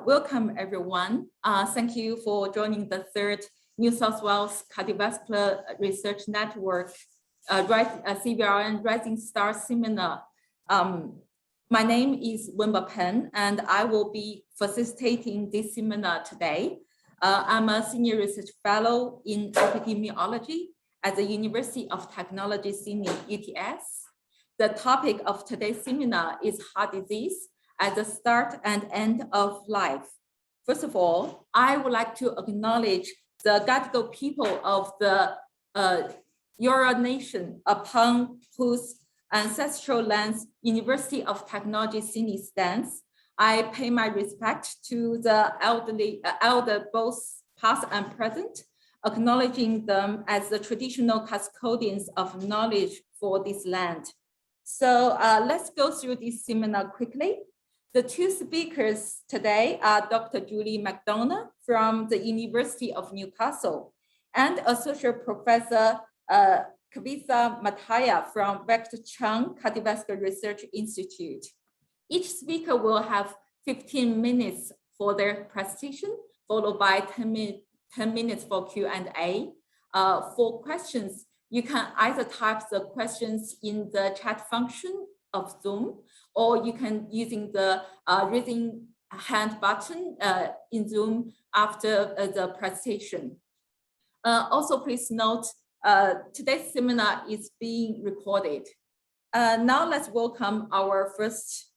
welcome everyone. Thank you for joining the third New South Wales Cardiovascular Research Network CVRN Rising Star Seminar. My name is Wenbo Peng, and I will be facilitating this seminar today. I'm a senior research fellow in epidemiology at the University of Technology, Sydney, UTS. The topic of today's seminar is heart disease at the start and end of life. First of all, I would like to acknowledge the Gadigal people of the Eora Nation, upon whose ancestral lands University of Technology Sydney stands. I pay my respect to the elder, both past and present, acknowledging them as the traditional custodians of knowledge for this land. So let's go through this seminar quickly. The two speakers today are Dr. Julee McDonagh from the University of Newcastle and Associate Professor Kavitha Muthiah from Ventricular Cardiovascular Research Institute. Each speaker will have 15 minutes for their presentation, followed by 10 minutes for Q&A. For questions, you can either type the questions in the chat function of Zoom, or you can using the raising hand button in Zoom after the presentation. Also, please note, today's seminar is being recorded. Now let's welcome our first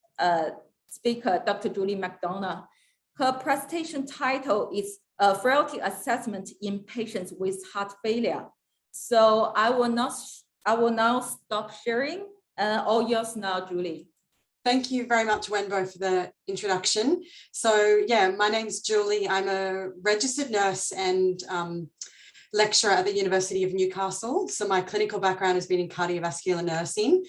speaker, Dr. Julee McDonagh. Her presentation title is Frailty Assessment in Patients with Heart Failure. So I will now stop sharing. All yours now, Julee. Thank you very much, Wenbo, for the introduction. So yeah, my name's Julee. I'm a registered nurse and lecturer at the University of Newcastle. So my clinical background has been in cardiovascular nursing,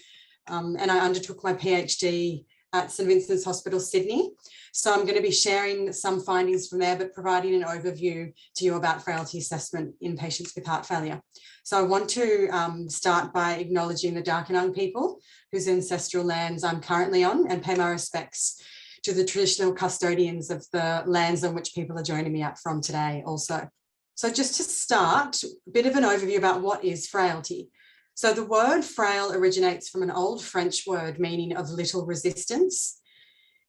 and I undertook my PhD at St Vincent's Hospital, Sydney. So I'm going to be sharing some findings from there, but providing an overview to you about frailty assessment in patients with heart failure. So I want to start by acknowledging the Darkinjung people whose ancestral lands I'm currently on, and pay my respects to the traditional custodians of the lands on which people are joining me up from today also. So just to start, a bit of an overview about what is frailty. So the word frail originates from an old French word meaning of little resistance.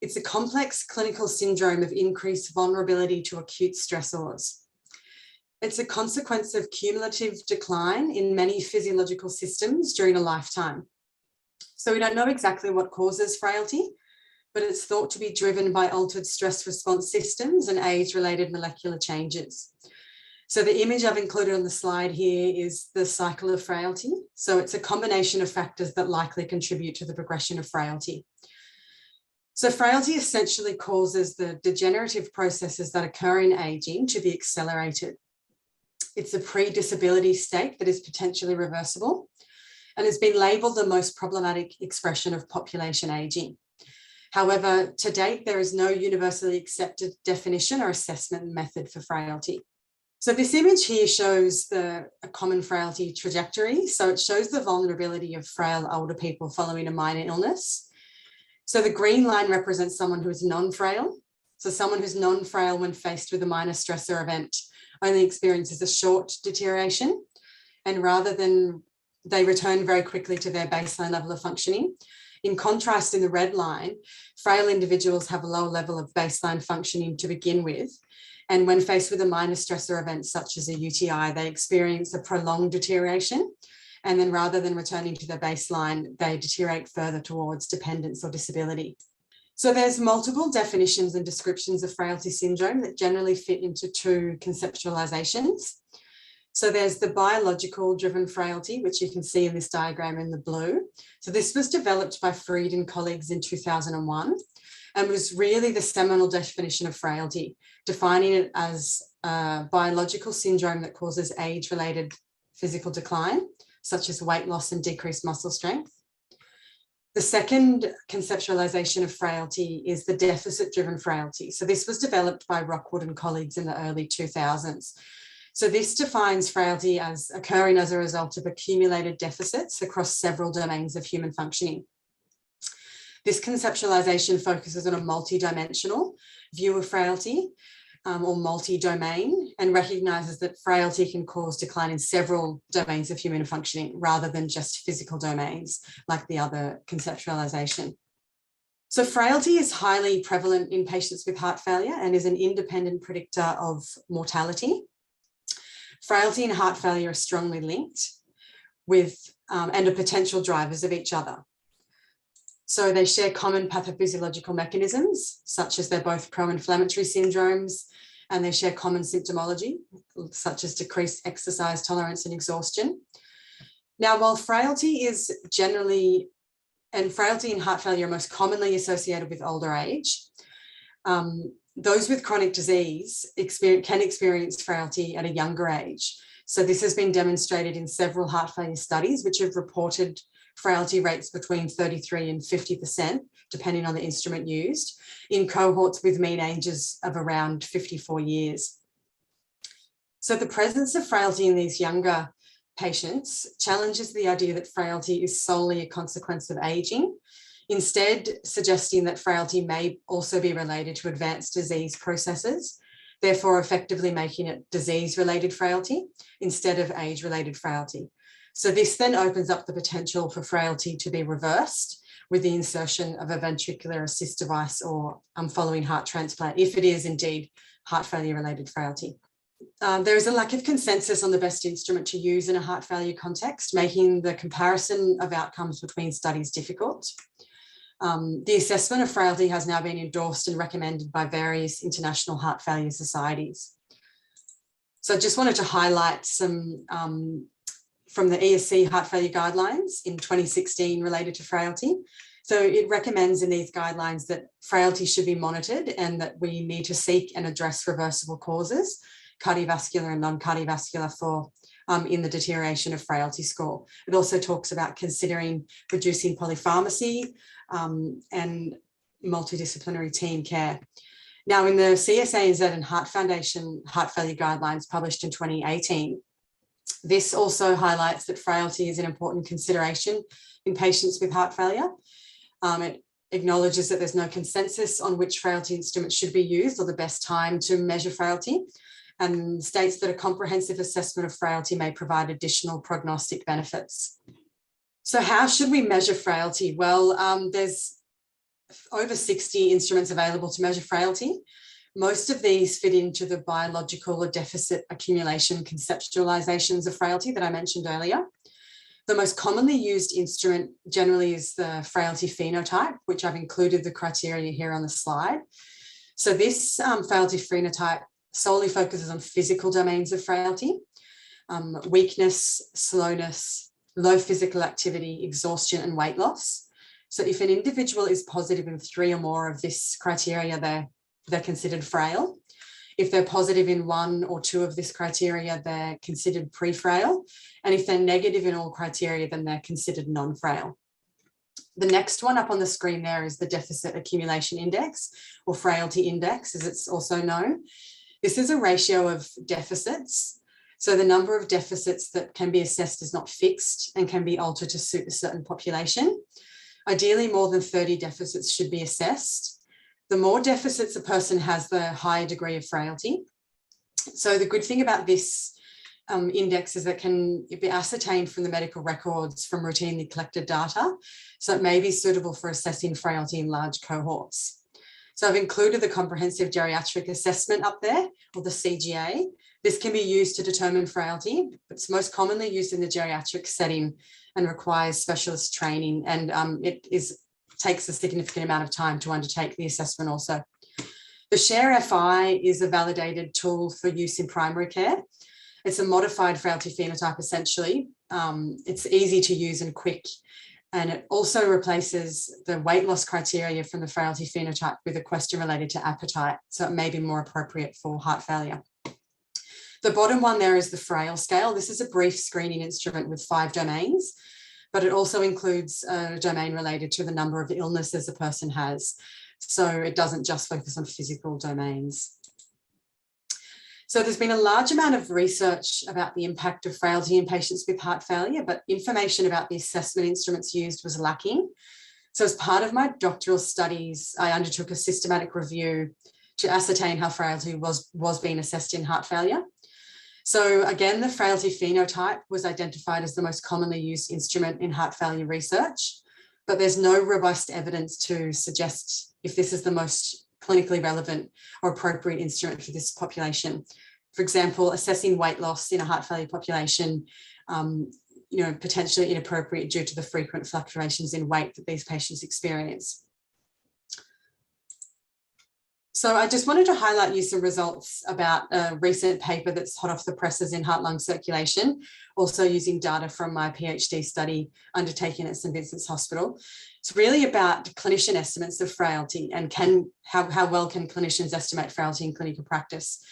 It's a complex clinical syndrome of increased vulnerability to acute stressors. It's a consequence of cumulative decline in many physiological systems during a lifetime. So we don't know exactly what causes frailty, but it's thought to be driven by altered stress response systems and age-related molecular changes. So the image I've included on the slide here is the cycle of frailty. So it's a combination of factors that likely contribute to the progression of frailty. So frailty essentially causes the degenerative processes that occur in aging to be accelerated. It's a pre-disability state that is potentially reversible and has been labelled the most problematic expression of population aging. However, to date, there is no universally accepted definition or assessment method for frailty. So this image here shows a common frailty trajectory. So it shows the vulnerability of frail older people following a minor illness. So the green line represents someone who is non-frail. So someone who's non-frail when faced with a minor stressor event only experiences a short deterioration, and rather than they return very quickly to their baseline level of functioning. In contrast, in the red line, frail individuals have a low level of baseline functioning to begin with. And when faced with a minor stressor event, such as a UTI, they experience a prolonged deterioration. And then rather than returning to their baseline, they deteriorate further towards dependence or disability. So there's multiple definitions and descriptions of frailty syndrome that generally fit into two conceptualizations. So there's the biological driven frailty, which you can see in this diagram in the blue. So this was developed by Freed and colleagues in 2001 and was really the seminal definition of frailty, defining it as a biological syndrome that causes age-related physical decline, such as weight loss and decreased muscle strength. The second conceptualization of frailty is the deficit-driven frailty. So this was developed by Rockwood and colleagues in the early 2000s. So this defines frailty as occurring as a result of accumulated deficits across several domains of human functioning. This conceptualisation focuses on a multi-dimensional view of frailty, or multi-domain, and recognises that frailty can cause decline in several domains of human functioning rather than just physical domains like the other conceptualisation. So frailty is highly prevalent in patients with heart failure and is an independent predictor of mortality. Frailty and heart failure are strongly linked with and are potential drivers of each other. So they share common pathophysiological mechanisms, such as they're both pro-inflammatory syndromes, and they share common symptomology, such as decreased exercise tolerance and exhaustion. Now, while frailty is generally, and frailty and heart failure are most commonly associated with older age, those with chronic disease can experience frailty at a younger age. So this has been demonstrated in several heart failure studies, which have reported frailty rates between 33 and 50%, depending on the instrument used, in cohorts with mean ages of around 54 years. So the presence of frailty in these younger patients challenges the idea that frailty is solely a consequence of aging, instead suggesting that frailty may also be related to advanced disease processes, therefore effectively making it disease-related frailty instead of age-related frailty. So this then opens up the potential for frailty to be reversed with the insertion of a ventricular assist device or following heart transplant, if it is indeed heart failure-related frailty. There is a lack of consensus on the best instrument to use in a heart failure context, making the comparison of outcomes between studies difficult. The assessment of frailty has now been endorsed and recommended by various international heart failure societies. So I just wanted to highlight some from the ESC heart failure guidelines in 2016 related to frailty. So it recommends in these guidelines that frailty should be monitored and that we need to seek and address reversible causes, cardiovascular and non-cardiovascular, for in the deterioration of frailty score. It also talks about considering reducing polypharmacy and multidisciplinary team care. Now, in the CSANZ and Heart Foundation heart failure guidelines published in 2018, this also highlights that frailty is an important consideration in patients with heart failure. It acknowledges that there's no consensus on which frailty instruments should be used or the best time to measure frailty, and states that a comprehensive assessment of frailty may provide additional prognostic benefits. So how should we measure frailty? Well, there's over 60 instruments available to measure frailty. Most of these fit into the biological or deficit accumulation conceptualizations of frailty that I mentioned earlier. The most commonly used instrument generally is the frailty phenotype, which I've included the criteria here on the slide. So this frailty phenotype solely focuses on physical domains of frailty, weakness, slowness, low physical activity, exhaustion, and weight loss. So if an individual is positive in 3 or more of this criteria, they're considered frail. If they're positive in 1 or 2 of this criteria, they're considered pre-frail. And if they're negative in all criteria, then they're considered non-frail. The next one up on the screen there is the deficit accumulation index, or frailty index, as it's also known. This is a ratio of deficits. So the number of deficits that can be assessed is not fixed and can be altered to suit a certain population. Ideally, more than 30 deficits should be assessed. The more deficits a person has, the higher degree of frailty. So the good thing about this index is that it can be ascertained from the medical records from routinely collected data. So it may be suitable for assessing frailty in large cohorts. So I've included the comprehensive geriatric assessment up there, or the CGA. This can be used to determine frailty, but it's most commonly used in the geriatric setting and requires specialist training, and it takes a significant amount of time to undertake the assessment also. The SHARE-FI is a validated tool for use in primary care. It's a modified frailty phenotype, essentially. It's easy to use and quick, and it also replaces the weight loss criteria from the frailty phenotype with a question related to appetite, so it may be more appropriate for heart failure. The bottom one there is the Frail scale. This is a brief screening instrument with 5 domains, but it also includes a domain related to the number of illnesses a person has. So it doesn't just focus on physical domains. So there's been a large amount of research about the impact of frailty in patients with heart failure, but information about the assessment instruments used was lacking. So as part of my doctoral studies, I undertook a systematic review to ascertain how frailty was being assessed in heart failure. So again, the frailty phenotype was identified as the most commonly used instrument in heart failure research, but there's no robust evidence to suggest if this is the most clinically relevant or appropriate instrument for this population. For example, assessing weight loss in a heart failure population, potentially inappropriate due to the frequent fluctuations in weight that these patients experience. So I just wanted to highlight you some results about a recent paper that's hot off the presses in heart-lung circulation, also using data from my PhD study undertaken at St Vincent's Hospital. It's really about clinician estimates of frailty and how well can clinicians estimate frailty in clinical practice.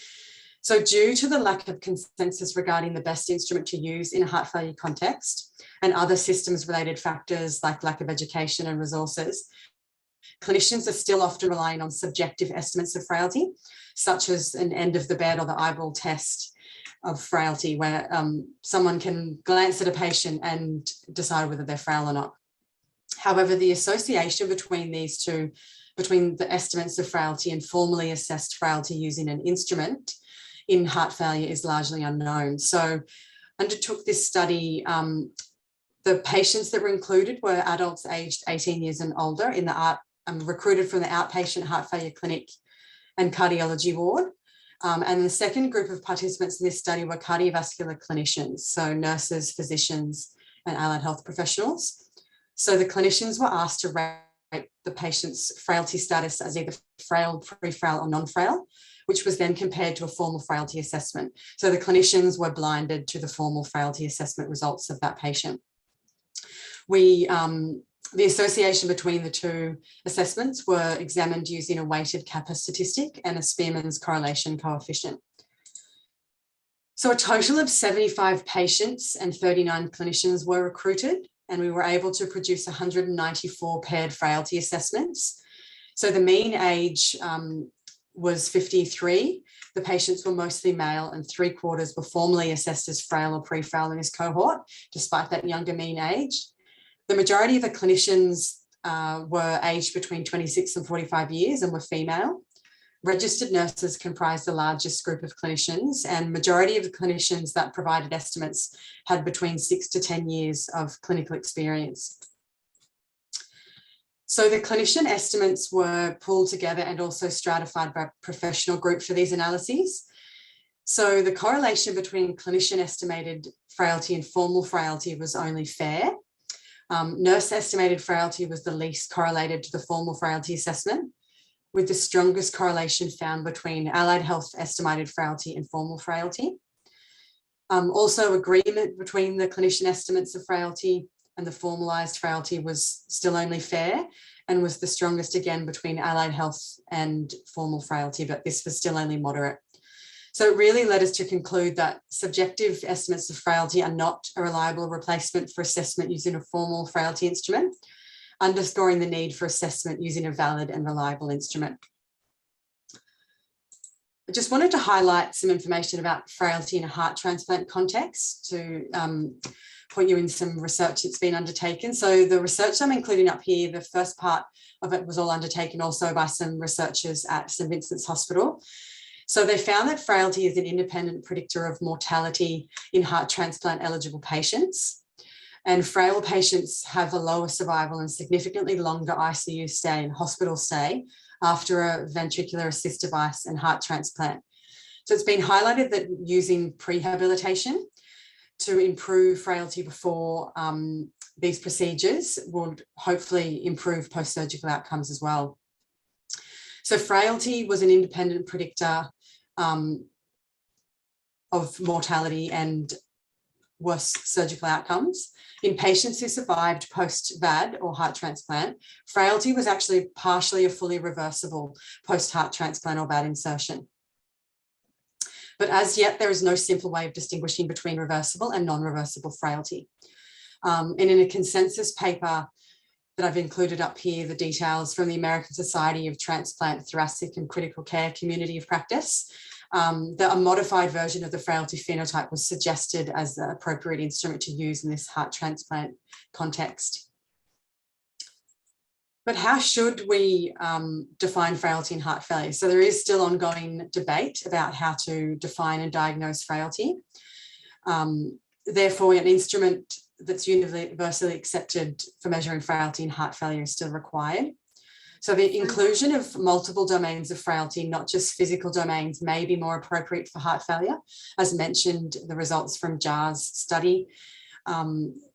So due to the lack of consensus regarding the best instrument to use in a heart failure context and other systems-related factors like lack of education and resources, clinicians are still often relying on subjective estimates of frailty, such as an end of the bed or the eyeball test of frailty, where someone can glance at a patient and decide whether they're frail or not. However, the association between these two, between the estimates of frailty and formally assessed frailty using an instrument in heart failure, is largely unknown. So undertook this study. The patients that were included were adults aged 18 years and older in the recruited from the outpatient heart failure clinic and cardiology ward. And the second group of participants in this study were cardiovascular clinicians, so nurses, physicians, and allied health professionals. So the clinicians were asked to rate the patient's frailty status as either frail, pre-frail, or non-frail, which was then compared to a formal frailty assessment. So the clinicians were blinded to the formal frailty assessment results of that patient. The association between the two assessments were examined using a weighted kappa statistic and a Spearman's correlation coefficient. So a total of 75 patients and 39 clinicians were recruited, and we were able to produce 194 paired frailty assessments. So the mean age was 53. The patients were mostly male, and 3/4 were formally assessed as frail or pre-frail in this cohort, despite that younger mean age. The majority of the clinicians were aged between 26 and 45 years and were female. Registered nurses comprised the largest group of clinicians, and majority of the clinicians that provided estimates had between 6 to 10 years of clinical experience. So the clinician estimates were pulled together and also stratified by professional group for these analyses. So the correlation between clinician estimated frailty and formal frailty was only fair. Nurse estimated frailty was the least correlated to the formal frailty assessment, with the strongest correlation found between allied health estimated frailty and formal frailty. Also, agreement between the clinician estimates of frailty and the formalised frailty was still only fair, and was the strongest again between allied health and formal frailty, but this was still only moderate. So it really led us to conclude that subjective estimates of frailty are not a reliable replacement for assessment using a formal frailty instrument, underscoring the need for assessment using a valid and reliable instrument. I just wanted to highlight some information about frailty in a heart transplant context to point you in some research that's been undertaken. So the research I'm including up here, the first part of it was all undertaken also by some researchers at St Vincent's Hospital. So they found that frailty is an independent predictor of mortality in heart transplant eligible patients. And frail patients have a lower survival and significantly longer ICU stay and hospital stay after a ventricular assist device and heart transplant. So it's been highlighted that using prehabilitation to improve frailty before these procedures would hopefully improve post-surgical outcomes as well. So frailty was an independent predictor of mortality and worse surgical outcomes. In patients who survived post-VAD or heart transplant, frailty was actually partially or fully reversible post-heart transplant or VAD insertion. But as yet, there is no simple way of distinguishing between reversible and non-reversible frailty. And in a consensus paper that I've included up here, the details from the American Society of Transplant, Thoracic and Critical Care Community of Practice, that a modified version of the frailty phenotype was suggested as the appropriate instrument to use in this heart transplant context. But how should we define frailty and heart failure? So there is still ongoing debate about how to define and diagnose frailty. Therefore, an instrument that's universally accepted for measuring frailty and heart failure is still required. So the inclusion of multiple domains of frailty, not just physical domains, may be more appropriate for heart failure. As mentioned, the results from JAR's study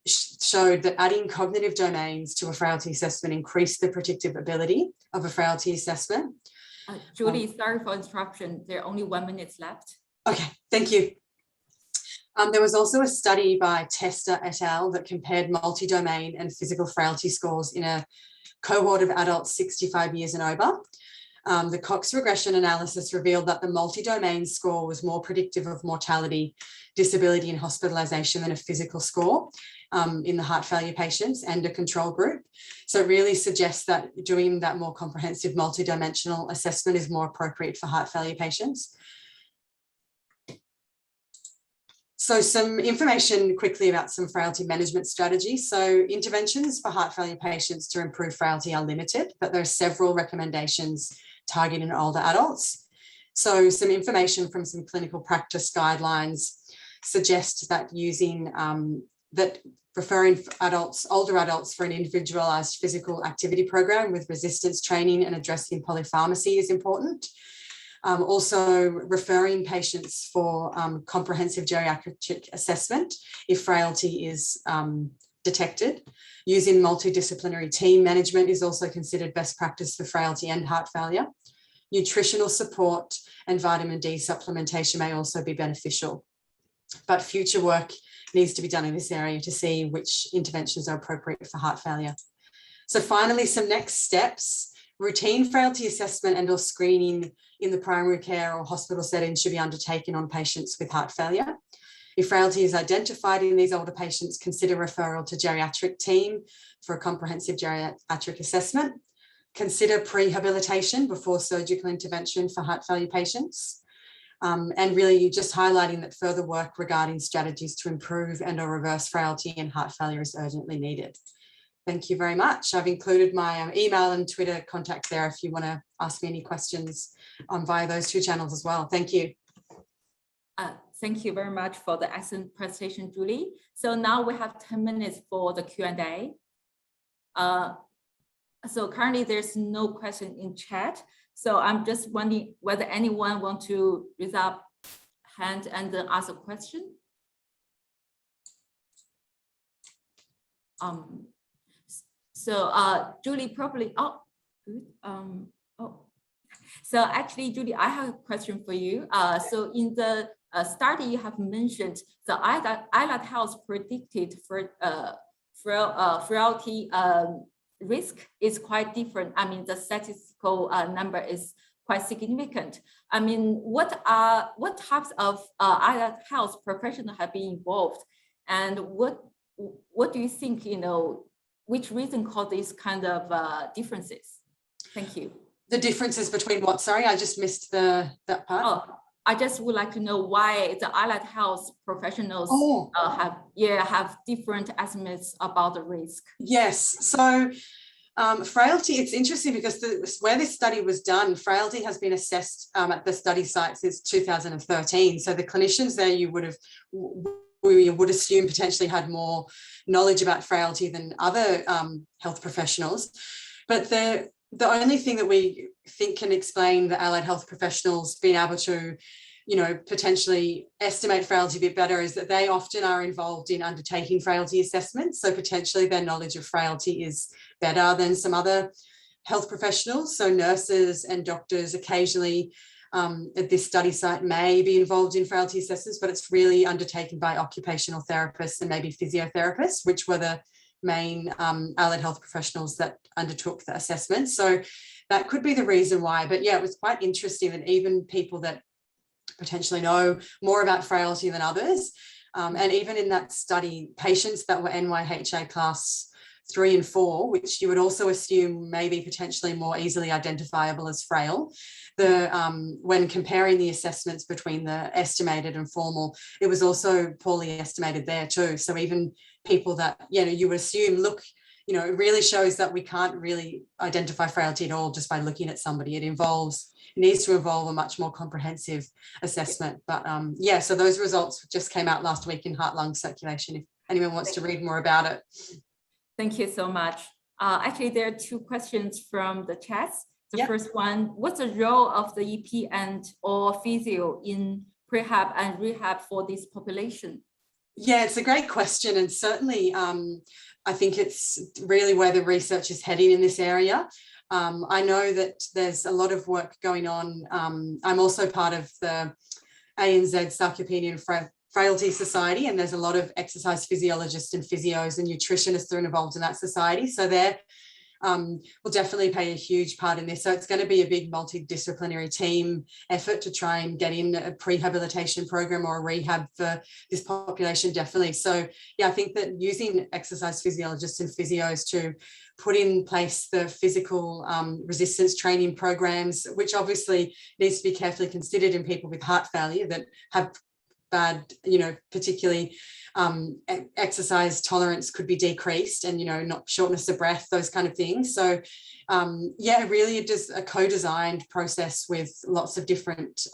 showed that adding cognitive domains to a frailty assessment increased the predictive ability of a frailty assessment. Julie, sorry for interruption. There are only 1 minute left. Okay, thank you. There was also a study by Tester et al. That compared multi-domain and physical frailty scores in a cohort of adults 65 years and over. The Cox regression analysis revealed that the multi-domain score was more predictive of mortality, disability and hospitalisation than a physical score in the heart failure patients and a control group. So it really suggests that doing that more comprehensive multi-dimensional assessment is more appropriate for heart failure patients. So some information quickly about some frailty management strategies. So interventions for heart failure patients to improve frailty are limited, but there are several recommendations targeting older adults. So some information from some clinical practice guidelines suggest that preferring older adults for an individualised physical activity program with resistance training and addressing polypharmacy is important. Also referring patients for comprehensive geriatric assessment if frailty is detected. Using multidisciplinary team management is also considered best practice for frailty and heart failure. Nutritional support and vitamin D supplementation may also be beneficial, but future work needs to be done in this area to see which interventions are appropriate for heart failure. So finally, some next steps. Routine frailty assessment and or screening in the primary care or hospital setting should be undertaken on patients with heart failure. If frailty is identified in these older patients, consider referral to geriatric team for a comprehensive geriatric assessment. Consider prehabilitation before surgical intervention for heart failure patients. And really just highlighting that further work regarding strategies to improve and or reverse frailty and heart failure is urgently needed. Thank you very much. I've included my email and Twitter contact there if you want to ask me any questions via those two channels as well. Thank you. Thank you very much for the excellent presentation, Julie. So now we have 10 minutes for the Q&A. So currently there's no question in chat. So I'm just wondering whether anyone wants to raise up hand and ask a question. So Julie probably, oh, good. So actually, Julie, I have a question for you. So in the study you have mentioned, the islet health predicted for frailty risk is quite different. I mean, the statistical number is quite significant. I mean, what types of islet health professionals have been involved, and what do you think, which reason cause these kind of differences? Thank you. The differences between what? Sorry, I just missed that part. Oh, I just would like to know why the allied health professionals have different estimates about the risk. Yes, so frailty, it's interesting because where this study was done, frailty has been assessed at the study site since 2013. So the clinicians there you would assume potentially had more knowledge about frailty than other health professionals. But the only thing that we think can explain the allied health professionals being able to, potentially estimate frailty a bit better is that they often are involved in undertaking frailty assessments. So potentially their knowledge of frailty is better than some other health professionals. So nurses and doctors occasionally at this study site may be involved in frailty assessments, but it's really undertaken by occupational therapists and maybe physiotherapists, which were the main allied health professionals that undertook the assessment. So that could be the reason why. But yeah, it was quite interesting that even people that potentially know more about frailty than others, and even in that study, patients that were NYHA class 3 and 4, which you would also assume may be potentially more easily identifiable as frail, when comparing the assessments between the estimated and formal, it was also poorly estimated there too. So even people that, you would assume look it really shows that we can't really identify frailty at all just by looking at somebody. It needs to involve a much more comprehensive assessment. But yeah, so those results just came out last week in Heart-Lung Circulation, if anyone wants to read more about it. Thank you so much. Actually, there are two questions from the chat. The first one, what's the role of the EP and or physio in prehab and rehab for this population? Yeah, it's a great question. And certainly, I think it's really where the research is heading in this area. I know that there's a lot of work going on. I'm also part of the ANZ Sarcopenia and Frailty Society, and there's a lot of exercise physiologists and physios and nutritionists that are involved in that society. So they're will definitely play a huge part in this. So it's going to be a big multidisciplinary team effort to try and get in a prehabilitation program or a rehab for this population, definitely. So yeah, I think that using exercise physiologists and physios to put in place the physical resistance training programs, which obviously needs to be carefully considered in people with heart failure that have bad, particularly exercise tolerance could be decreased, and not shortness of breath, those kind of things. So yeah, really it is a co-designed process with lots of different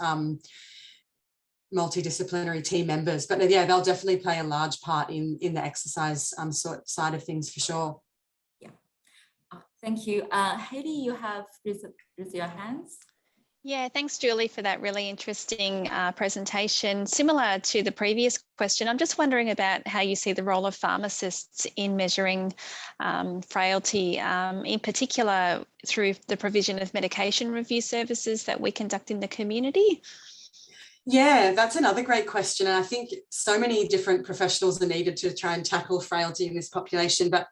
multidisciplinary team members. But yeah, they'll definitely play a large part in the exercise side of things for sure. Yeah, thank you. Hayley, you have raised your hands. Yeah, thanks, Julie, for that really interesting presentation. Similar to the previous question, I'm just wondering about how you see the role of pharmacists in measuring frailty, in particular through the provision of medication review services that we conduct in the community. Yeah, that's another great question. And I think so many different professionals are needed to try and tackle frailty in this population. But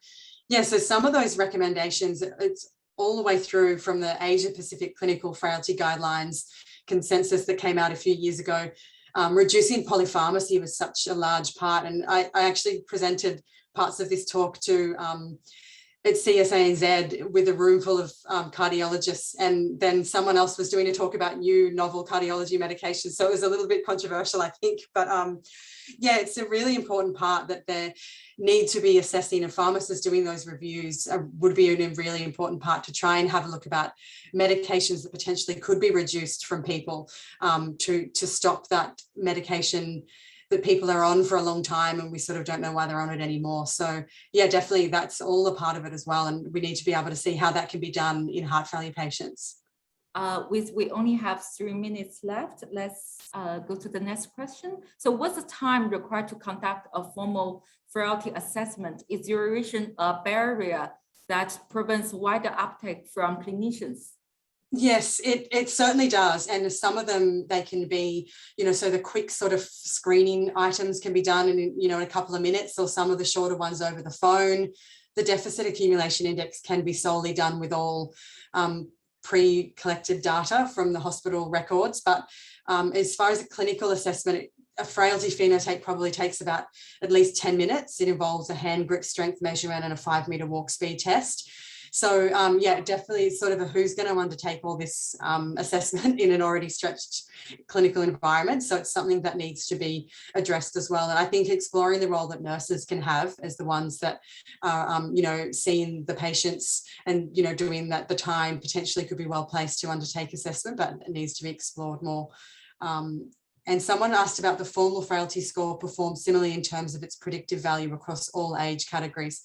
yeah, so some of those recommendations, it's all the way through from the Asia Pacific Clinical Frailty Guidelines consensus that came out a few years ago. Reducing polypharmacy was such a large part. And I actually presented parts of this talk to at CSANZ with a room full of cardiologists, and then someone else was doing a talk about new novel cardiology medications. So it was a little bit controversial, I think, but yeah, it's a really important part that there need to be assessing, and pharmacists doing those reviews would be a really important part to try and have a look about medications that potentially could be reduced from people to stop that medication that people are on for a long time and we sort of don't know why they're on it anymore. So yeah, definitely that's all a part of it as well. And we need to be able to see how that can be done in heart failure patients. We only have 3 minutes left. Let's go to the next question. So what's the time required to conduct a formal frailty assessment? Is duration a barrier that prevents wider uptake from clinicians? Yes, it certainly does. And some of them, they can be, so the quick sort of screening items can be done in a couple of minutes, or some of the shorter ones over the phone. The deficit accumulation index can be solely done with all pre-collected data from the hospital records. But as far as a clinical assessment, a frailty phenotype probably takes about at least 10 minutes. It involves a hand grip strength measurement and a 5-meter walk speed test. So yeah, definitely sort of who's going to undertake all this assessment in an already stretched clinical environment. So it's something that needs to be addressed as well. And I think exploring the role that nurses can have as the ones that are, seeing the patients and, doing that, the time potentially could be well placed to undertake assessment, but it needs to be explored more. And someone asked about the formal frailty score performed similarly in terms of its predictive value across all age categories.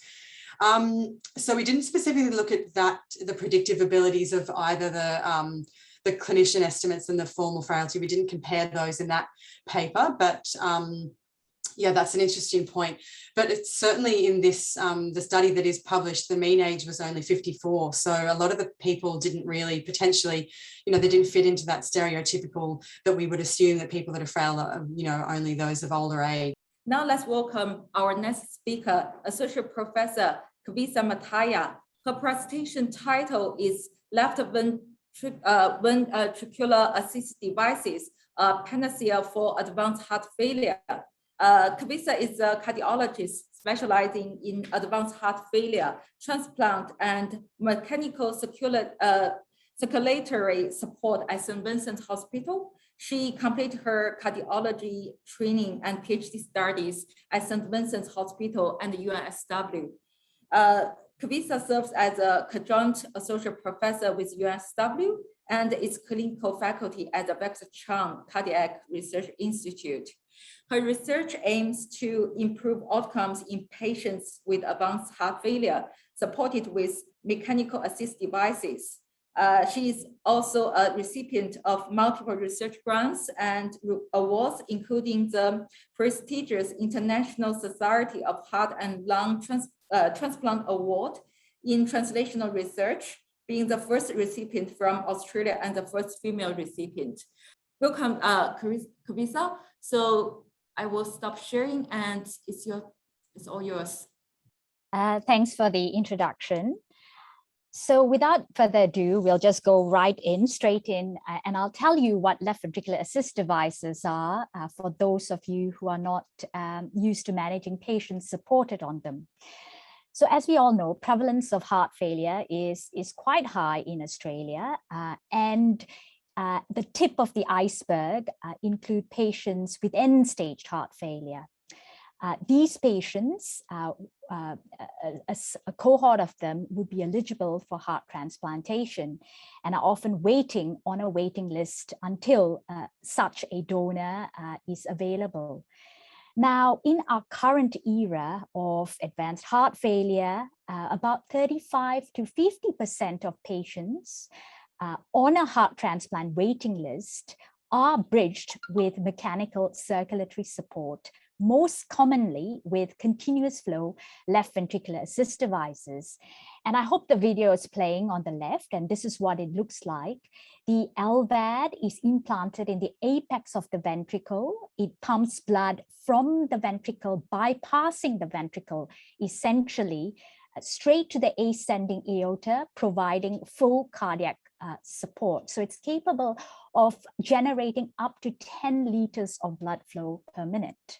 So we didn't specifically look at that, the predictive abilities of either the clinician estimates and the formal frailty. We didn't compare those in that paper, but yeah, that's an interesting point. But it's certainly in this, the study that is published, the mean age was only 54. So a lot of the people didn't really potentially, they didn't fit into that stereotypical that we would assume that people that are frail are, only those of older age. Now let's welcome our next speaker, Associate Professor Kavitha Muthiah. Her presentation title is Left Ventricular Assist Devices, a Panacea for Advanced Heart Failure. Kavitha is a cardiologist specializing in advanced heart failure, transplant, and mechanical circulatory support at St. Vincent's Hospital. She completed her cardiology training and PhD studies at St. Vincent's Hospital and the UNSW. Kavitha serves as a adjunct associate professor with USW and is clinical faculty at the Vexer Chang Cardiac Research Institute. Her research aims to improve outcomes in patients with advanced heart failure, supported with mechanical assist devices. She is also a recipient of multiple research grants and awards, including the prestigious International Society of Heart and Lung Transplant Award in Translational Research, being the first recipient from Australia and the first female recipient. Welcome, Kavitha. So I will stop sharing and it's all yours. Thanks for the introduction. So without further ado, we'll just go straight in, and I'll tell you what left ventricular assist devices are for those of you who are not used to managing patients supported on them. So as we all know, prevalence of heart failure is quite high in Australia, and the tip of the iceberg include patients with end-stage heart failure. These patients, a cohort of them would be eligible for heart transplantation and are often waiting on a waiting list until such a donor is available. Now, in our current era of advanced heart failure, about 35 to 50% of patients on a heart transplant waiting list are bridged with mechanical circulatory support, most commonly with continuous flow left ventricular assist devices. And I hope the video is playing on the left, and this is what it looks like. The LVAD is implanted in the apex of the ventricle. It pumps blood from the ventricle, bypassing the ventricle, essentially straight to the ascending aorta, providing full cardiac support. So it's capable of generating up to 10 liters of blood flow per minute.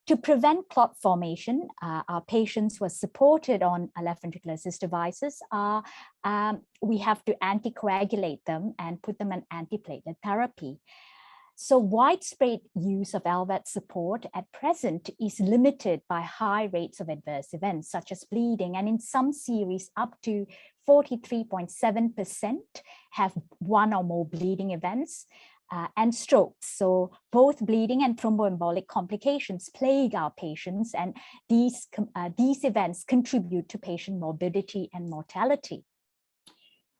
To prevent clot formation, our patients were supported on left ventricular assist devices. We have to anticoagulate them and put them on antiplatelet therapy. So widespread use of LVAD support at present is limited by high rates of adverse events, such as bleeding, and in some series up to 43.7% have one or more bleeding events, and strokes. So both bleeding and thromboembolic complications plague our patients, and these events contribute to patient morbidity and mortality.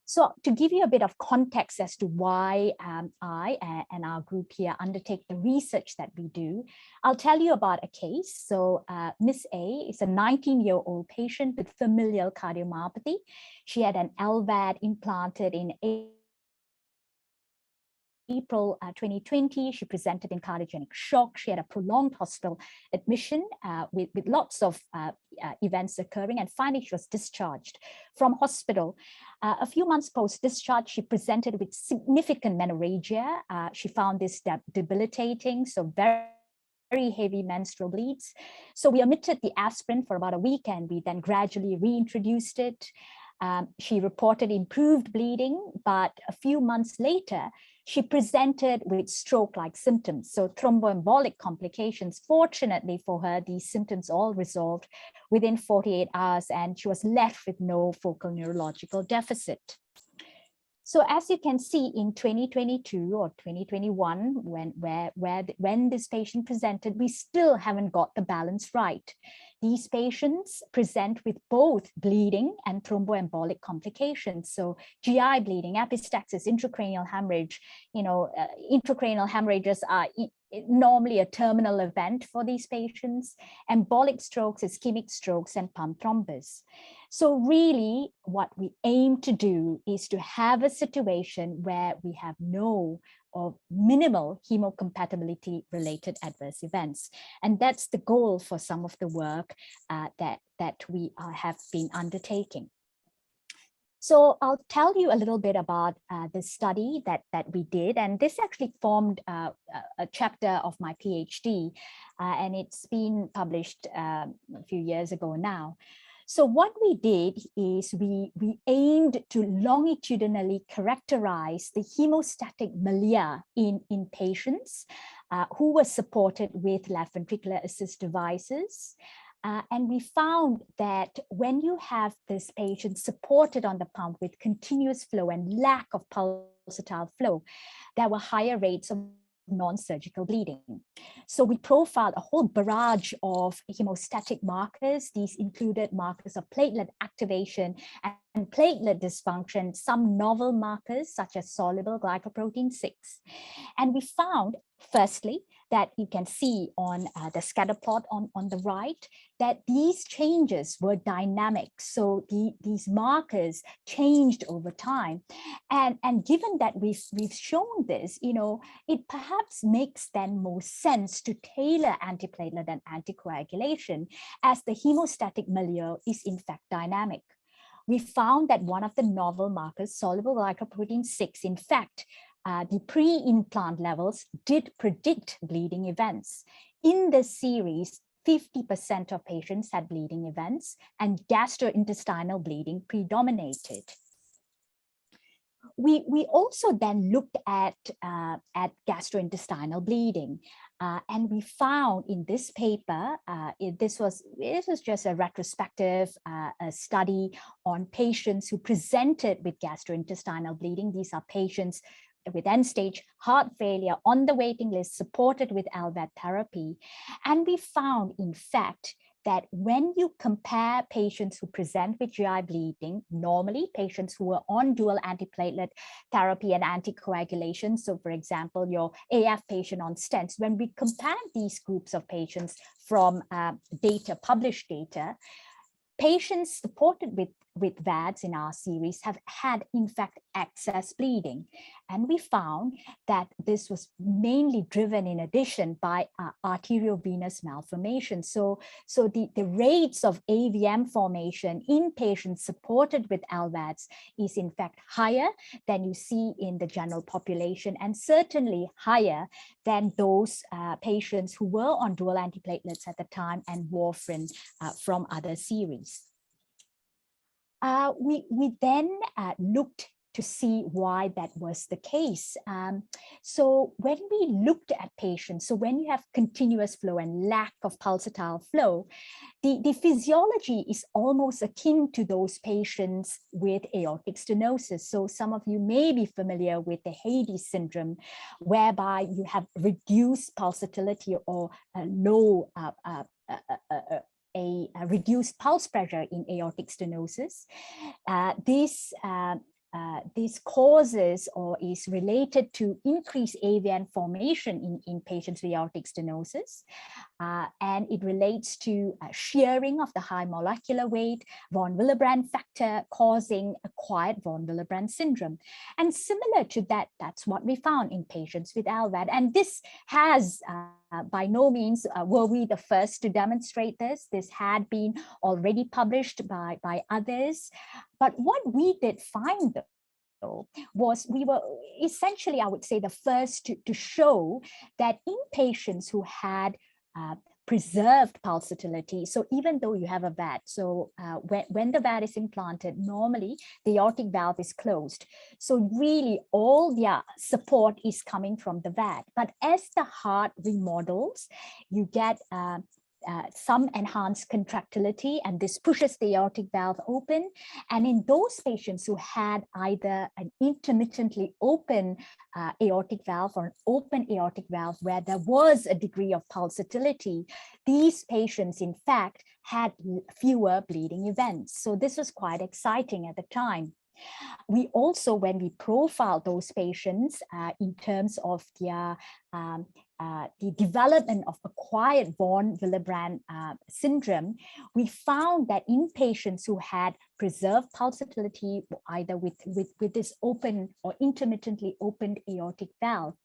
So to give you a bit of context as to why I and our group here undertake the research that we do, I'll tell you about a case. So Miss A is a 19-year-old patient with familial cardiomyopathy. She had an LVAD implanted in April 2020. She presented in cardiogenic shock. She had a prolonged hospital admission with lots of events occurring, and finally she was discharged from hospital. A few months post-discharge, she presented with significant menorrhagia. She found this debilitating, so very heavy menstrual bleeds. So we omitted the aspirin for about a week, and we then gradually reintroduced it. She reported improved bleeding, but a few months later, she presented with stroke-like symptoms, so thromboembolic complications. Fortunately for her, these symptoms all resolved within 48 hours, and she was left with no focal neurological deficit. So as you can see, in 2022 or 2021, when this patient presented, we still haven't got the balance right. These patients present with both bleeding and thromboembolic complications. So GI bleeding, epistaxis, intracranial hemorrhage. Intracranial hemorrhages are normally a terminal event for these patients. Embolic strokes, ischemic strokes, and pump thrombus. So really what we aim to do is to have a situation where we have no or minimal hemocompatibility related adverse events. And that's the goal for some of the work that we have been undertaking. So I'll tell you a little bit about the study that we did, and this actually formed a chapter of my PhD, and it's been published a few years ago now. So what we did is we aimed to longitudinally characterize the hemostatic milieu in patients who were supported with left ventricular assist devices. And we found that when you have this patient supported on the pump with continuous flow and lack of pulsatile flow, there were higher rates of non-surgical bleeding. So we profiled a whole barrage of hemostatic markers. These included markers of platelet activation and platelet dysfunction, some novel markers such as soluble glycoprotein 6. And we found, firstly, that you can see on the scatter plot on the right, that these changes were dynamic. So these markers changed over time. And given that we've shown this, it perhaps makes then more sense to tailor antiplatelet and anticoagulation, as the hemostatic milieu is in fact dynamic. We found that one of the novel markers, soluble glycoprotein 6, in fact, the pre-implant levels did predict bleeding events. In this series, 50% of patients had bleeding events, and gastrointestinal bleeding predominated. We also then looked at gastrointestinal bleeding, and we found in this paper, this was just a retrospective study on patients who presented with gastrointestinal bleeding. These are patients with end-stage heart failure on the waiting list, supported with LVAD therapy. And we found, in fact, that when you compare patients who present with GI bleeding, normally patients who were on dual antiplatelet therapy and anticoagulation, so for example, your AF patient on stents, when we compare these groups of patients from published data, patients supported with VADs in our series have had, in fact, excess bleeding. And we found that this was mainly driven, in addition, by arteriovenous malformation. So the rates of AVM formation in patients supported with LVADs is, in fact, higher than you see in the general population, and certainly higher than those patients who were on dual antiplatelets at the time and warfarin from other series. We then looked to see why that was the case. So when we looked at patients, so when you have continuous flow and lack of pulsatile flow, the physiology is almost akin to those patients with aortic stenosis. So some of you may be familiar with the Hades syndrome, whereby you have reduced pulsatility or low a reduced pulse pressure in aortic stenosis. This causes or is related to increased AVN formation in patients with aortic stenosis. And it relates to shearing of the high molecular weight, von Willebrand factor, causing acquired von Willebrand syndrome. And similar to that, that's what we found in patients with LVAD. And this has, by no means were we the first to demonstrate this. This had been already published by others. But what we did find, though, was we were essentially, I would say, the first to show that in patients who had preserved pulsatility, so even though you have a VAD, so when the VAD is implanted, normally the aortic valve is closed. So really all their support is coming from the VAD. But as the heart remodels, you get some enhanced contractility, and this pushes the aortic valve open. And in those patients who had either an intermittently open aortic valve or an open aortic valve where there was a degree of pulsatility, these patients, in fact, had fewer bleeding events. So this was quite exciting at the time. We also, when we profiled those patients in terms of their the development of acquired von Willebrand syndrome, we found that in patients who had preserved pulsatility, either with this open or intermittently opened aortic valve,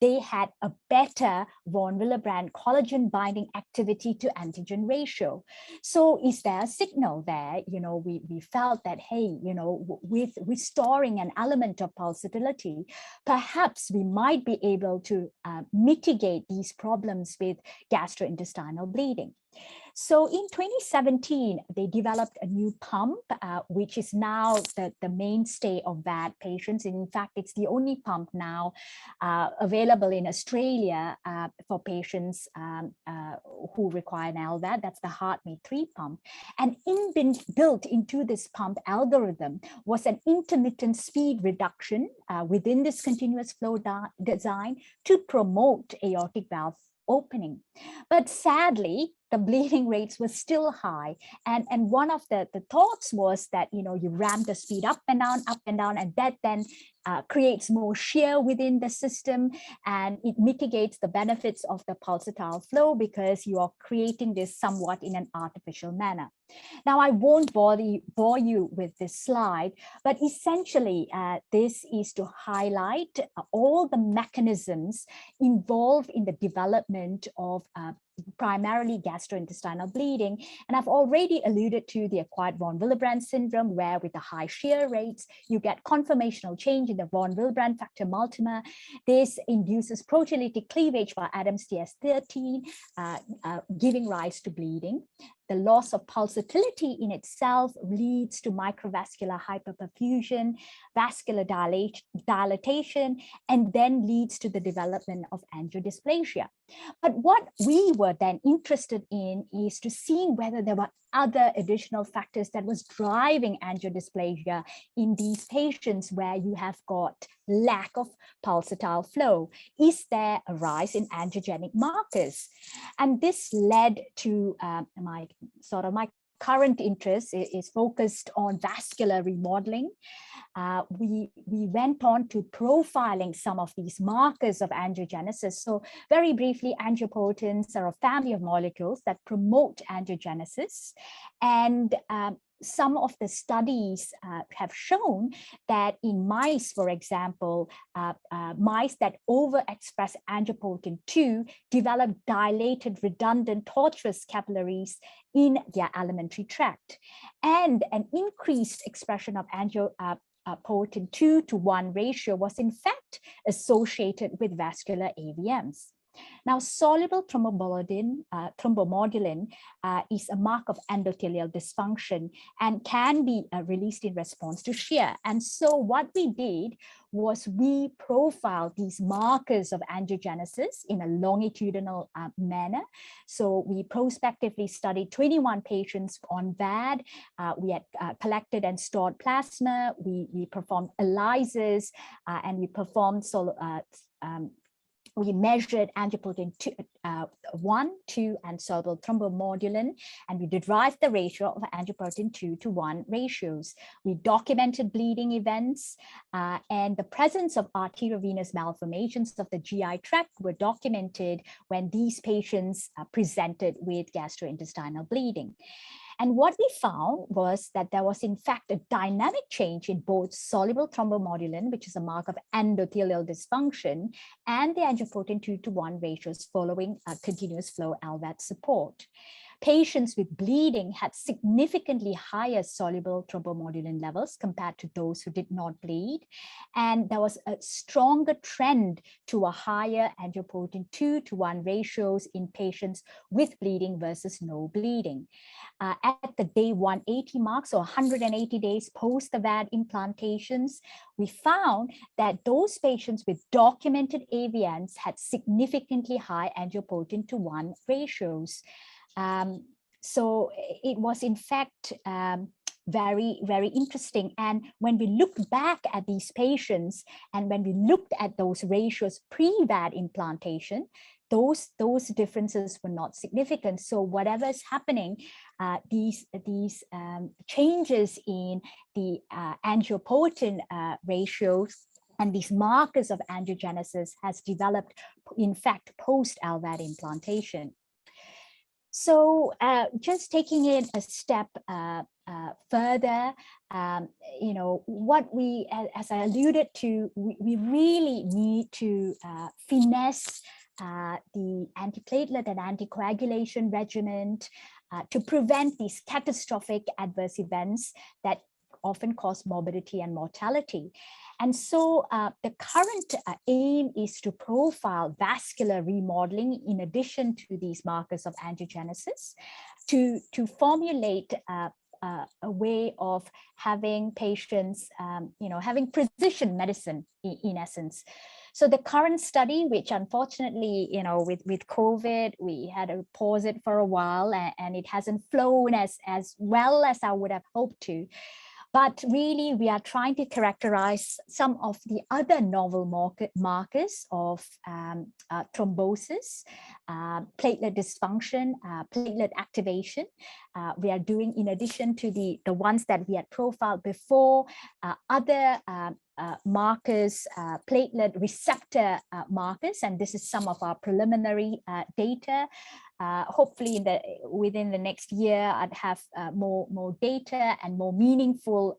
they had a better von Willebrand collagen binding activity to antigen ratio. So is there a signal there? We felt that, hey, with restoring an element of pulsatility, perhaps we might be able to mitigate these problems with gastrointestinal bleeding. So in 2017, they developed a new pump, which is now the mainstay of VAD patients. And in fact, it's the only pump now available in Australia for patients who require an LVAD. That's the HeartMate 3 pump. And built into this pump algorithm was an intermittent speed reduction within this continuous flow design to promote aortic valve opening. But sadly, the bleeding rates were still high. And one of the thoughts was that, you ramp the speed up and down, and that then creates more shear within the system, and it mitigates the benefits of the pulsatile flow because you are creating this somewhat in an artificial manner. Now, I won't bore you with this slide, but essentially this is to highlight all the mechanisms involved in the development of primarily gastrointestinal bleeding. And I've already alluded to the acquired von Willebrand syndrome, where with the high shear rates, you get conformational change in the von Willebrand factor multimer. This induces proteolytic cleavage by Adams TS13, giving rise to bleeding. The loss of pulsatility in itself leads to microvascular hyperperfusion, vascular dilatation, and then leads to the development of angiodysplasia. But what we were then interested in is to see whether there were other additional factors that was driving angiodysplasia in these patients where you have got lack of pulsatile flow. Is there a rise in angiogenic markers? And this led to my current interest is focused on vascular remodeling. We went on to profiling some of these markers of angiogenesis. So very briefly, angiopotens are a family of molecules that promote angiogenesis. And some of the studies have shown that in mice, for example, mice that overexpress angiopoietin 2 develop dilated, redundant, tortuous capillaries in their alimentary tract. And an increased expression of angiopoietin 2:1 ratio was in fact associated with vascular AVMs. Now, soluble thrombomodulin is a mark of endothelial dysfunction and can be released in response to shear. And so what we did was we profiled these markers of angiogenesis in a longitudinal manner. So we prospectively studied 21 patients on VAD. We had collected and stored plasma. We performed ELISAs and we performed we measured angiopoietin 1, 2, and soluble thrombomodulin, and we derived the ratio of angiopoietin 2:1 ratios. We documented bleeding events, and the presence of arteriovenous malformations of the GI tract were documented when these patients presented with gastrointestinal bleeding. And what we found was that there was, in fact, a dynamic change in both soluble thrombomodulin, which is a mark of endothelial dysfunction, and the angiopoietin 2:1 ratios following continuous flow LVAD support. Patients with bleeding had significantly higher soluble thrombomodulin levels compared to those who did not bleed. And there was a stronger trend to a higher angiopoietin 2:1 ratios in patients with bleeding versus no bleeding. At the day 180 mark, so 180 days post the VAD implantations, we found that those patients with documented AVNs had significantly high angiopoietin 2:1 ratios. So it was in fact very, very interesting. And when we looked back at these patients and when we looked at those ratios pre-VAD implantation, those differences were not significant. So whatever is happening, these changes in the angiopoietin ratios and these markers of angiogenesis has developed, in fact, post-LVAD implantation. So just taking it a step further, what we, as I alluded to, we really need to finesse the antiplatelet and anticoagulation regimen to prevent these catastrophic adverse events that often cause morbidity and mortality. And so the current aim is to profile vascular remodeling in addition to these markers of angiogenesis, to formulate a way of having patients, having precision medicine in essence. So the current study, which unfortunately, with COVID, we had to pause it for a while, and it hasn't flown as well as I would have hoped to. But really, we are trying to characterize some of the other novel markers of thrombosis, platelet dysfunction, platelet activation. We are doing, in addition to the ones that we had profiled before, other markers, platelet receptor markers, and this is some of our preliminary data. Hopefully within the next year, I'd have more data and more meaningful,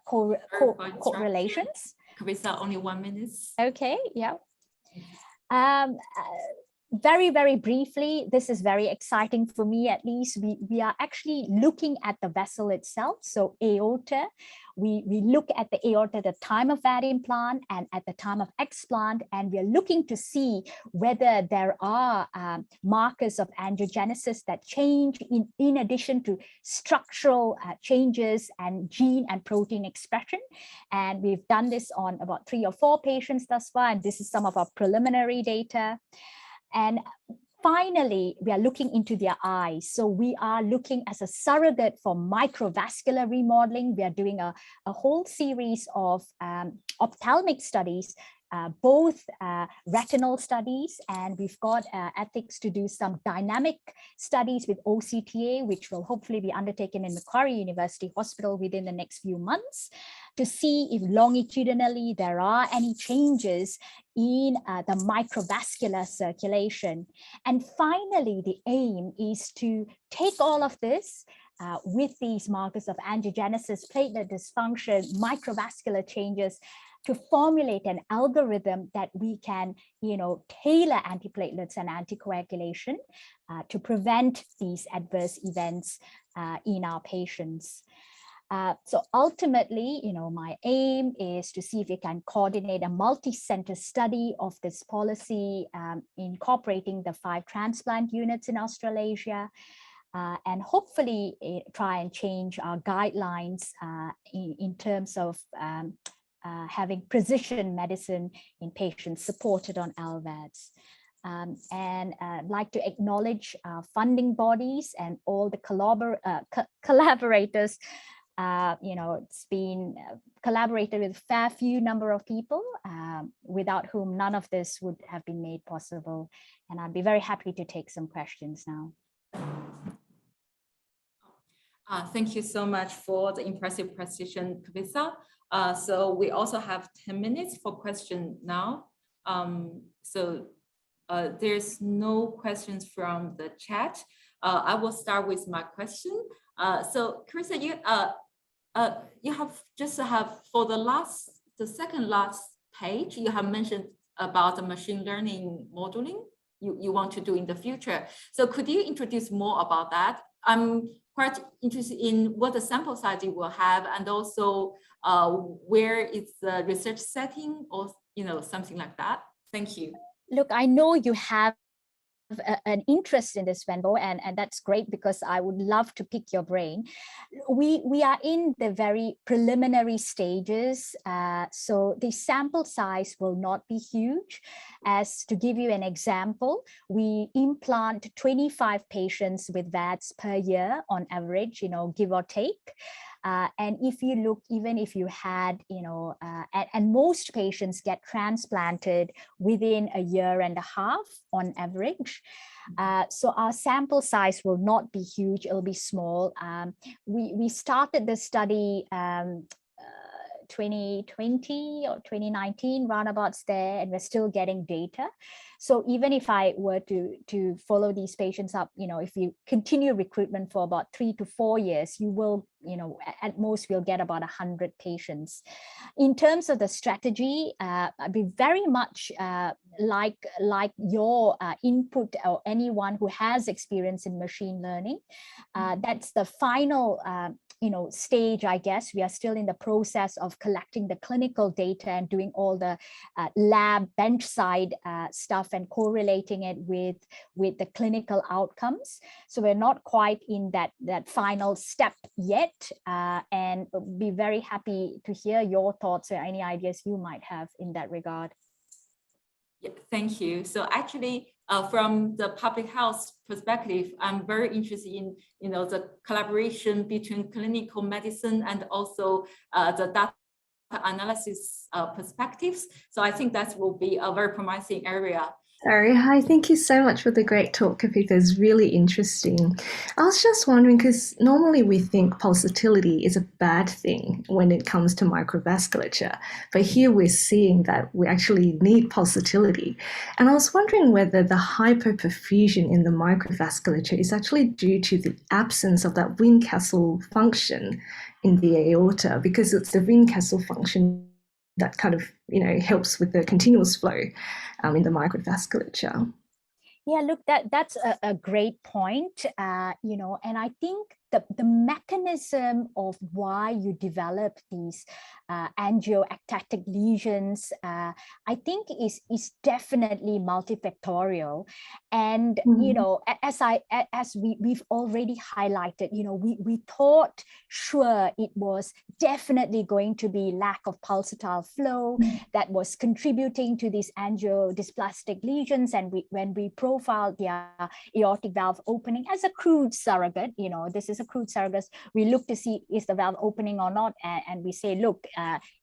correlations. Kavitha, only 1 minute. Okay, yeah. Very, very briefly, this is very exciting for me, at least. We are actually looking at the vessel itself. So aorta, we look at the aorta at the time of VAD implant and at the time of explant, and we are looking to see whether there are markers of angiogenesis that change in addition to structural changes and gene and protein expression. And we've done this on about 3 or 4 patients thus far, and this is some of our preliminary data. And finally, we are looking into their eyes. So we are looking as a surrogate for microvascular remodeling. We are doing a whole series of ophthalmic studies, both retinal studies, and we've got ethics to do some dynamic studies with OCTA, which will hopefully be undertaken in Macquarie University Hospital within the next few months, to see if longitudinally there are any changes in the microvascular circulation. And finally, the aim is to take all of this with these markers of angiogenesis, platelet dysfunction, microvascular changes, to formulate an algorithm that we can, tailor antiplatelets and anticoagulation to prevent these adverse events in our patients. So ultimately, my aim is to see if we can coordinate a multi-center study of this policy, incorporating the 5 transplant units in Australasia, and hopefully try and change our guidelines in terms of having precision medicine in patients supported on LVADs. And I'd like to acknowledge funding bodies and all the collaborators. It's been collaborated with a fair few number of people without whom none of this would have been made possible. And I'd be very happy to take some questions now. Thank you so much for the impressive presentation, Kavitha. So we also have 10 minutes for question now. There's no questions from the chat. I will start with my question. So Kavitha, you have for the second last page, you have mentioned about the machine learning modeling you want to do in the future. So could you introduce more about that? I'm quite interested in what the sample size you will have, and also where is the research setting, or something like that. Thank you. Look, I know you have an interest in this, Wenbo, and that's great, because I would love to pick your brain. We are in the very preliminary stages, so the sample size will not be huge. As to give you an example, we implant 25 patients with VADs per year on average, give or take. And if you look, even if you had, and most patients get transplanted within a year and a half on average. So our sample size will not be huge, it'll be small. We started the study 2020 or 2019, roundabouts there, and we're still getting data. So even if I were to follow these patients up, if you continue recruitment for about 3 to 4 years, you will at most we'll get about 100 patients. In terms of the strategy, I'd be very much like your input, or anyone who has experience in machine learning. That's the final stage, I guess. We are still in the process of collecting the clinical data and doing all the lab bench-side stuff and correlating it with the clinical outcomes. So we're not quite in that final step yet, and be very happy to hear your thoughts or any ideas you might have in that regard. Yeah, thank you. So actually, from the public health perspective, I'm very interested in the collaboration between clinical medicine and also the data analysis perspectives. So I think that will be a very promising area. Sorry, hi, thank you so much for the great talk, Kavitha. It's really interesting. I was just wondering, because normally we think pulsatility is a bad thing when it comes to microvasculature, but here we're seeing that we actually need pulsatility. And I was wondering whether the hypoperfusion in the microvasculature is actually due to the absence of that Newcastle function in the aorta, because it's the Newcastle function that kind of, helps with the continuous flow in the microvasculature. Yeah, look, that's a great point, and I think the mechanism of why you develop these angioectatic lesions, I think is definitely multifactorial. And, as we've already highlighted, we thought, sure, it was definitely going to be lack of pulsatile flow that was contributing to these angiodysplastic lesions. And when we profiled the aortic valve opening as a crude surrogate, this is a crude surrogate, we look to see is the valve opening or not, and we say, look,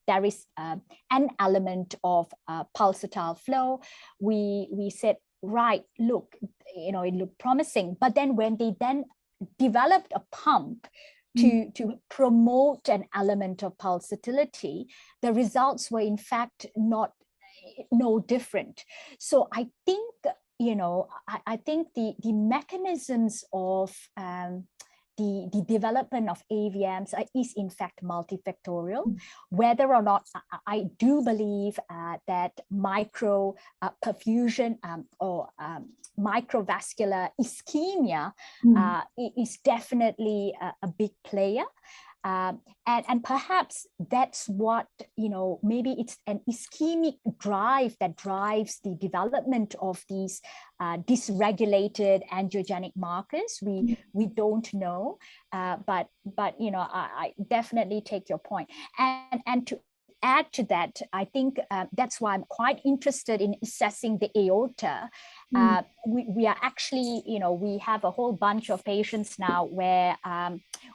there is an element of pulsatile flow. We said, right, look, it looked promising. But then when they then developed a pump to promote an element of pulsatility, the results were in fact no different. So I think, I think the mechanisms of the development of AVMs is in fact multifactorial. Whether or not I do believe that microperfusion or microvascular ischemia is definitely a big player. And perhaps that's what, maybe it's an ischemic drive that drives the development of these dysregulated angiogenic markers. We don't know, but I definitely take your point. And to add to that, I think that's why I'm quite interested in assessing the aorta. We are actually, we have a whole bunch of patients now where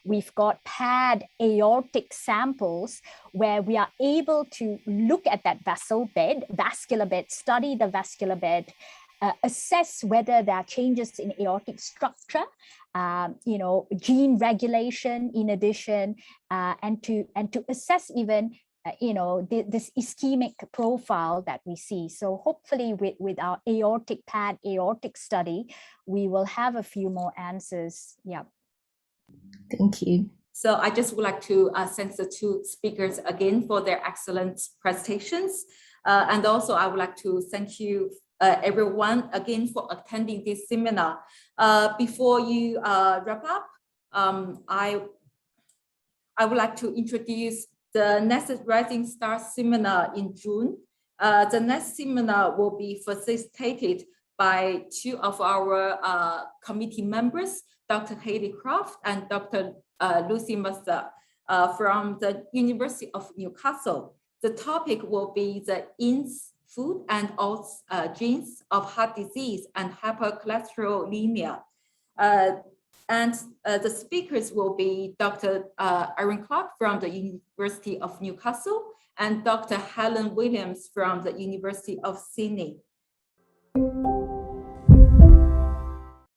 we've got paired aortic samples where we are able to look at that vascular bed, study the vascular bed, assess whether there are changes in aortic structure, gene regulation in addition, and to assess even this ischemic profile that we see. So hopefully with our paired aortic study, we will have a few more answers. Yeah. Thank you. So I just would like to thank the two speakers again for their excellent presentations. And also I would like to thank you everyone again for attending this seminar. Before you wrap up, I would like to introduce the next Rising Star seminar in June. The next seminar will be facilitated by two of our committee members, Dr. Haley Croft and Dr. Lucy Muthiah from the University of Newcastle. The topic will be the ins, food, and genes of heart disease and hypercholesterolemia. And the speakers will be Dr. Aaron Clark from the University of Newcastle and Dr. Helen Williams from the University of Sydney.